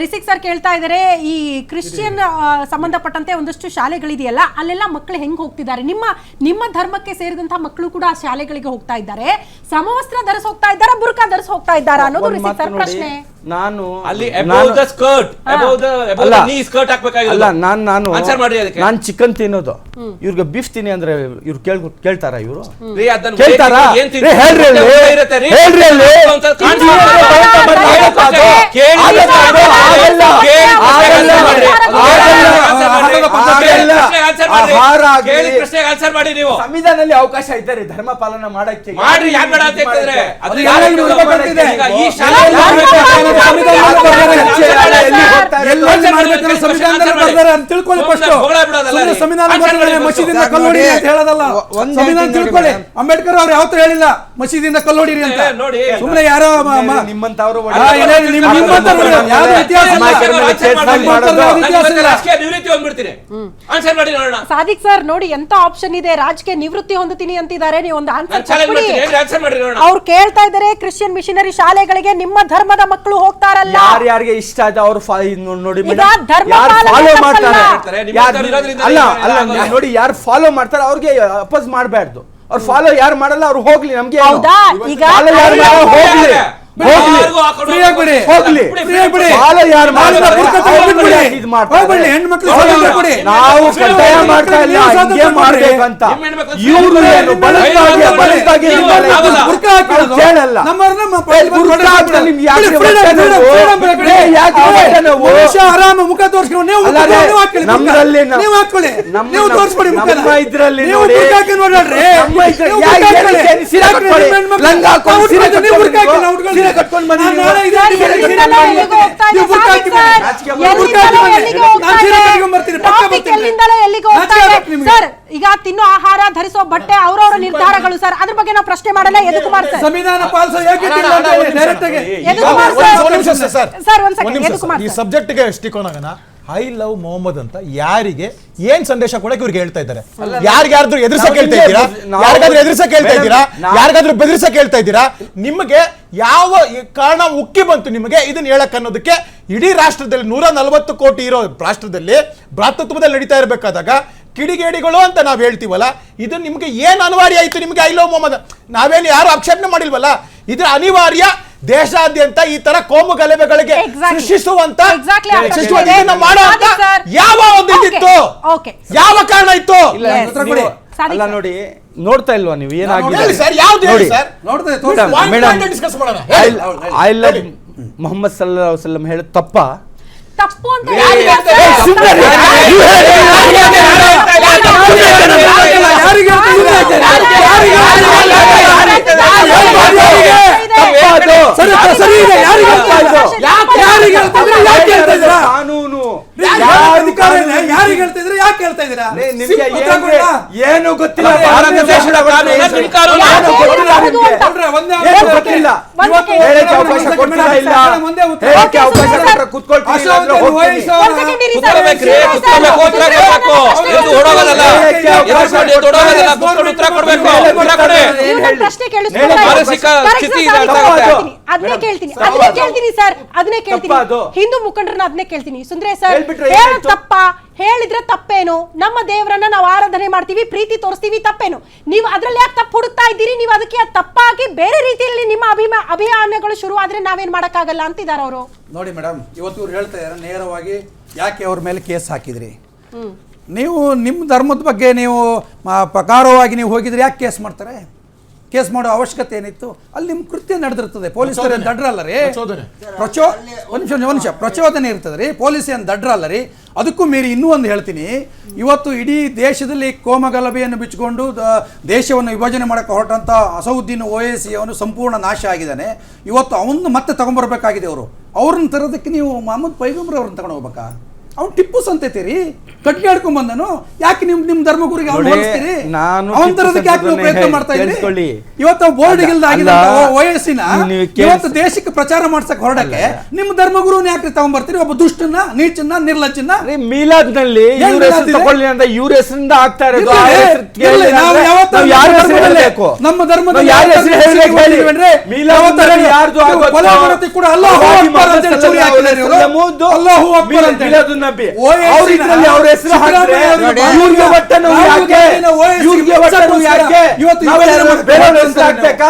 ರಿಸಿಕ್ sir ಕೇಳ್ತಾ ಇದಾರೆ, ಈ ಕ್ರಿಶ್ಚಿಯನ್ ಸಂಬಂಧಪಟ್ಟಂತೆ ಒಂದಷ್ಟು ಶಾಲೆಗಳಿದೆಯಲ್ಲ, ಅಲ್ಲೆಲ್ಲ ಮಕ್ಕಳು ಹೆಂಗ್ ಹೋಗ್ತಿದ್ದಾರೆ? ನಿಮ್ಮ ಧರ್ಮಕ್ಕೆ ಸೇರಿದಂತಹ ಮಕ್ಕಳು ಕೂಡ ಆ ಶಾಲೆಗಳಿಗೆ ಹೋಗ್ತಾ ಇದ್ದಾರೆ, ಸಮವಸ್ತ್ರ ಧರಿಸಿ ಹೋಗ್ತಾ ಇದ್ದಾರಾ, ಬುರ್ಕಾ ಧರಿಸಿ ಹೋಗ್ತಾ ಇದ್ದಾರಾ ಅನ್ನೋದು ರಿಸಿಕ್ ಸರ್ ಪ್ರಶ್ನೆ. ನಾನು ನಾನು ಚಿಕನ್ ತಿನ್ನೋದು, ಇವ್ರಿಗೆ ಬೀಫ್ ತಿನ್ನಿ ಅಂದ್ರೆ ಇವ್ರು ಕೇಳ್ತಾರ? ಇವರು ಕೇಳ್ತಾರಾ? ಸಂವಿಧಾನದಲ್ಲಿ ಅವಕಾಶ ಐತೆ ಧರ್ಮ ಪಾಲನೆ ಮಾಡಕ್ಕೆ. ಅಂಬೇಡ್ಕರ್ ಅವ್ರು ಯಾವತ್ತೂ ಹೇಳಿಲ್ಲ ಮಸೀದಿಯಿಂದ ಕಲ್ಲೋಡಿರಿ ಅಂತ. ಸುಮ್ಮನೆ ಯಾರೋ ನಿಮ್ಮಂತವ್ರು ಸಾದಿಕ್ ಸರ್ ನೋಡಿ ಎಂತ ಆಪ್ಷನ್ ಇದೆ, ರಾಜಕೀಯ ನಿವೃತ್ತಿ ಹೊಂದುತ್ತೀನಿ ಅಂತಿದ್ದಾರೆ. ನೀವು ಒಂದು ಆನ್ಸರ್ ಅವ್ರು ಕೇಳ್ತಾ ಇದ್ದಾರೆ, ಕ್ರಿಶ್ಚಿಯನ್ ಮಿಷನರಿ ಶಾಲೆಗಳಿಗೆ ನಿಮ್ಮ ಧರ್ಮದ ಮಕ್ಕಳು ಹೋಗ್ತಾರಲ್ಲ, ಯಾರ್ಯಾರಿಗೆ ಇಷ್ಟ ಆಯ್ತು ಅವ್ರು ನೋಡಿ ಫಾಲೋ ಮಾಡ್ತಾರೆ. ನೋಡಿ ಯಾರು ಫಾಲೋ ಮಾಡ್ತಾರೆ ಅವ್ರಿಗೆ ಅಪೋಸ್ ಮಾಡಬಾರ್ದು. ಅವ್ರು ಫಾಲೋ ಯಾರು ಮಾಡಲ್ಲ ಅವ್ರು ಹೋಗ್ಲಿ, ನಮ್ಗೆ ನಾವು ಕಡ್ಡಾಯ ಮಾಡ್ತಾ ಇಲ್ಲ, ಹಂಗೆ ಮಾಡ್ಬೇಕಂತ. ಇವರು ಏನು ಆರಾಮ ಮುಖ ತೋರಿಸ್ಕೊಂಡು ಈಗ ತಿನ್ನೋ ಆಹಾರ, ಧರಿಸೋ ಬಟ್ಟೆ ಅವರವರ ನಿರ್ಧಾರಗಳು ಸರ್, ಅದ್ರ ಬಗ್ಗೆ ನಾವು ಪ್ರಶ್ನೆ ಮಾಡಲ್ಲ. ಯದುಕುಮಾರ್ ಸರ್ ಸಂವಿಧಾನ ಪಾಲಿಸೋ ಈ ಸಬ್ಜೆಕ್ಟ್ ಗೆ ಎಷ್ಟಿಕೋನಾಗನ ಐ ಲವ್ ಮೊಹಮ್ಮದ್ ಅಂತ ಯಾರಿಗೆ ಏನ್ ಸಂದೇಶ ಕೊಡಕ್ಕೆ ಇವ್ರಿಗೆ ಹೇಳ್ತಾ ಇದ್ದಾರೆ? ಯಾರಿಗಾದ್ರೂ ಎದುರಿಸಕ್ಕೆ ಹೇಳ್ತಾ ಇದ್ದೀರಾ? ಯಾರಿಗಾದ್ರೂ ಎದುರಿಸಕ್ಕೆ ಹೇಳ್ತಾ ಇದ್ದೀರಾ? ಯಾರಿಗಾದ್ರೂ ಬೆದರಿಸಕ್ಕೆ ಹೇಳ್ತಾ ಇದ್ದೀರಾ? ನಿಮಗೆ ಯಾವ ಕಾರಣ ಉಕ್ಕಿ ಬಂತು ನಿಮಗೆ ಇದನ್ನ ಹೇಳಕ್ ಅನ್ನೋದಕ್ಕೆ? ಇಡೀ ರಾಷ್ಟ್ರದಲ್ಲಿ 140 ಕೋಟಿ ಇರೋ ರಾಷ್ಟ್ರದಲ್ಲಿ ಭ್ರಾತೃತ್ವದಲ್ಲಿ ನಡೀತಾ ಇರಬೇಕಾದಾಗ ಕಿಡಿಗೇಡಿಗಳು ಅಂತ ನಾವ್ ಹೇಳ್ತೀವಲ್ಲ, ಇದು ನಿಮ್ಗೆ ಏನ್ ಅನಿವಾರ್ಯ ಆಯ್ತು? ನಿಮ್ಗೆ ಐ ಲವ್ ಮೊಹಮ್ಮದ್ ನಾವೇನು ಯಾರು ಆಕ್ಷೇಪಣೆ ಮಾಡಿಲ್ವಲ್ಲ. ಇದ್ರ ಅನಿವಾರ್ಯ ದೇಶಾದ್ಯಂತ ಈ ತರ ಕೋಮು ಗಲಭೆಗಳಿಗೆ ಸೃಷ್ಟಿಸುವಂತ ಮಾಡುವಂತ ಯಾವ ಒಂದು ಇದಿತ್ತು? ಯಾವ ಕಾರಣ ಇತ್ತು? ಅಲ್ಲ ನೋಡಿ, ನೋಡ್ತಾ ಇಲ್ವಾ ನೀವು ಏನಾಗಿದೆ? ಐ ಲವ್ ಮೊಹಮ್ಮದ್ ಸಲ್ಲಲ್ಲಾಹು ಅಲೈಹಿ ವಸಲ್ಲಂ ಹೇಳ ತಪ್ಪ? ತಪ್ಪು ಅಂತ ಕಾನೂನು ಏನು ಗೊತ್ತಿಲ್ಲ. ಭಾರತ ದೇಶದ ಹಿಂದೂ ಮುಖಂಡರನ್ನ ಅದನ್ನೇ ಕೇಳ್ತೀನಿ. ಸುಂದರೇಶ್ ಸರ್ ತಪ್ಪ ಹೇಳಿದ್ರೆ ತಪ್ಪೇನು? ನಮ್ಮ ದೇವರನ್ನ ನಾವು ಆರಾಧನೆ ಮಾಡ್ತೀವಿ, ಪ್ರೀತಿ ತೋರಿಸ್ತೀವಿ, ತಪ್ಪೇನು? ನೀವು ಅದ್ರಲ್ಲಿ ಯಾಕೆ ತಪ್ಪು ಹುಡುಕ್ತಾ ಇದ್ದೀರಿ? ನೀವು ಅದಕ್ಕೆ ತಪ್ಪಾಗಿ ಬೇರೆ ರೀತಿಯಲ್ಲಿ ನಿಮ್ಮ ಅಭಿಯಾನಗಳು ಶುರು ಆದ್ರೆ ನಾವೇನ್ ಮಾಡಕ್ಕಾಗಲ್ಲ ಅಂತಿದ್ದಾರೆ ಅವರು. ನೋಡಿ ಮೇಡಮ್, ಇವತ್ತು ಇವ್ರು ಹೇಳ್ತಾ ಇದ್ದಾರೆ ನೇರವಾಗಿ, ಯಾಕೆ ಅವ್ರ ಮೇಲೆ ಕೇಸ್ ಹಾಕಿದ್ರಿ? ನೀವು ನಿಮ್ಮ ಧರ್ಮದ ಬಗ್ಗೆ ನೀವು ಪ್ರಕಾರವಾಗಿ ನೀವು ಹೋಗಿದ್ರೆ ಯಾಕೆ ಕೇಸ್ ಮಾಡ್ತಾರೆ? ಕೇಸ್ ಮಾಡೋ ಅವಶ್ಯಕತೆ ಏನಿತ್ತು? ಅಲ್ಲಿ ನಿಮ್ಮ ಕೃತ್ಯ ನಡೆದಿರ್ತದೆ. ಪೊಲೀಸರು ಏನು ದಡ್ರಲ್ಲ ರೀ, ಪ್ರಚೋದನೆ ಇರ್ತದೆ ರೀ. ಪೊಲೀಸ್ ಏನು ದಡ್ರಲ್ಲ ರೀ. ಅದಕ್ಕೂ ಮೀರಿ ಇನ್ನೂ ಒಂದು ಹೇಳ್ತೀನಿ, ಇವತ್ತು ಇಡೀ ದೇಶದಲ್ಲಿ ಕೋಮಗಲಭೆಯನ್ನು ಬಿಚ್ಚಿಕೊಂಡು ದೇಶವನ್ನು ವಿಭಜನೆ ಮಾಡೋಕ್ಕೆ ಹೊರಟಂಥ ಅಸೌದ್ದೀನ್ ಓವೈಸಿ ಅವನು ಸಂಪೂರ್ಣ ನಾಶ ಆಗಿದ್ದಾನೆ. ಇವತ್ತು ಅವನ್ನ ಮತ್ತೆ ತಗೊಂಡ್ಬರ್ಬೇಕಾಗಿದೆ. ಅವ್ರನ್ನ ತರೋದಕ್ಕೆ ನೀವು ಮೊಹಮ್ಮದ್ ಪೈಗಂಬರ್ ಅವ್ರನ್ನ ತಗೊಂಡು ಹೋಗ್ಬೇಕಾ? ಅವ್ನು ಟಿಪ್ಪು ಸಂತೈತಿ ಕಟ್ಟಿ ಆಡ್ಕೊಂಡ್ ಬಂದನು. ಯಾಕೆ ನಿಮ್ ಧರ್ಮಗುರಿಗೆ ಹೋಲಿಸ್ತೀರಿ? ಅವನ್ ತರದಕ್ಕೆ ಯಾಕೆ ನೀವು ಪ್ರಯತ್ನ ಮಾಡ್ತಾ ಇದ್ರಿ? ಇವತ್ತು ಬೋರ್ಡ್ ವಯಸ್ಸಿನ ಇವತ್ತು ದೇಶಕ್ಕೆ ಪ್ರಚಾರ ಮಾಡ್ಸಕ್ ಹೊರಡಕ್ಕೆ ನಿಮ್ಮ ಧರ್ಮಗುರುನ ಯಾಕೆ ತಗೊಂಡ್ಬರ್ತೀರಿ? ಒಬ್ಬ ದುಷ್ಟನ್ನ, ನೀಚನ್ನ, ನಿರ್ಲಜ್ಜನ್ನ ಮೀಲಾದ್ ನಲ್ಲಿ ಇವ್ರ ಹೆಸರಿಂದ ಆಗ್ತಾ ಇರೋದು. ನಮ್ಮ ಧರ್ಮದ ಕೂಡ ಅಲ್ಲ ಅಕ್ಬರ್ ಅಂತ ಹೇಳಿ ಚೂರಿ ಹಾಕಿದ್ದಾರೆ ಇವರು. ಅಲ್ಲಾಹು ಅಕ್ಬರ್ ಅಂತ ಹೇಳಿ. ಅವ್ರ ಇದ್ರಲ್ಲಿ ಅವ್ರ ಹೆಸರು ಹಾಕಿದ್ರೆ ಇವ್ರಿಗೆ ಒಟ್ಟನ್ನು ಯಾಕೆ ಇವತ್ತು ಬೇರೆಯವ್ರ ಹೆಸರು ಹಾಕ್ಬೇಕಾ?